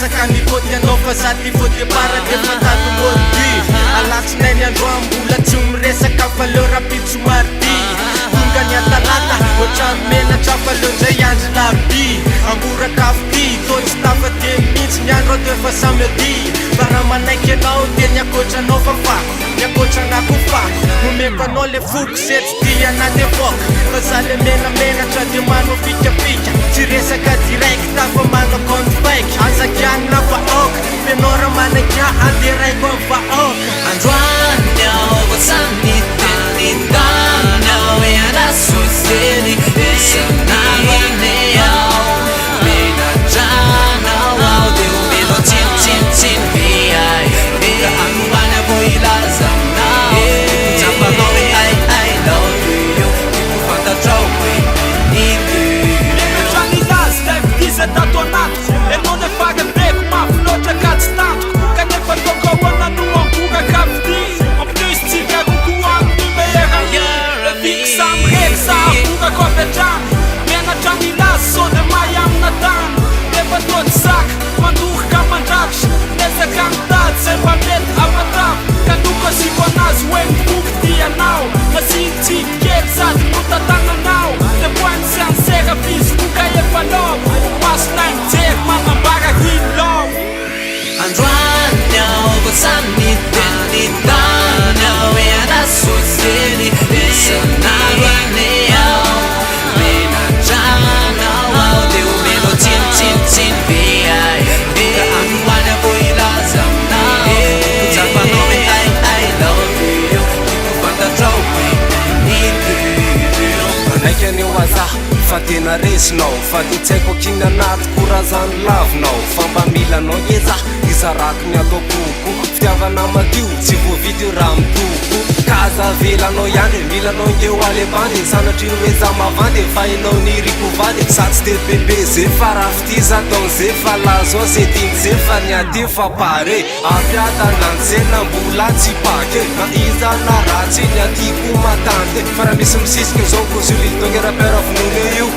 Masaka nipôty anao fa sady fô départ de fatako mody alatsinainy androam-bola tsy miresaka fa leo rapitso mardi tonga ny atalata ohatrany menatra fa leo nzay andro labi amborakafody tôtsy tafa de mihitsy ny andro ato efa samedi fa raha manaiky anao de ny akotranao fa fako ny akotranako fako nomeko anao le foko se tsy ty anaty epoka fa za le menamenatra de manao fikafika tsy resaka direct fa manao compte fake azakianina vahoaka menora manaikia anderaiko am vahoaka androany ao votsany tenitany ao eanasosely isan'androany ao menatrana ao de omeno tsinotsinotsin viay eka androany avo ilaza aminao jambanao e I love you iko fantatrao hoe menatrany ilazy davidiza tato anato enao ne fagateko mafiloatra ka tsy tantoko kanefa tokoana no amboka kavidi amplus-tsika kokoany numéra fixa amreky za amboka koafiatrany menatrany ilazy so de may amina tany nefa toty zaka mandohoka mandrakitra nezaka mitady zay mpanety amatafo kanoko asiko anazy hoe miboky dianao masinitsipikely sady notatananao de poiny sy ansera fiziboka efa lobo masonay mijery manambara hilao androany ao votsany tenitany ao eanasosely isan'androany ao menatrana ao de omeno tsinotsinotsin viay eka androany avo ilaza aminao jambanao e I love you iko fantatrao hoe manaiky aneo aza fa tena resinao fa ny tsy haiko akiny anaty korazany lavinao fa mba milanao eza izarako ny ataokoko fitiavana madio tsy voavidy io raha mitoko kaza velanao ihany milanao ngeo alebande sanatry hoe za mavandy fa inao ny rikovady satsy de bebe ze fa rafity za taon ze fa lazo ze diny ze fa ny ady fa pare ampiatanantsena mbola tsy pake na iza na ratsy ny atyko matante fa raha misy misisika zao kosulitongera pera vonone io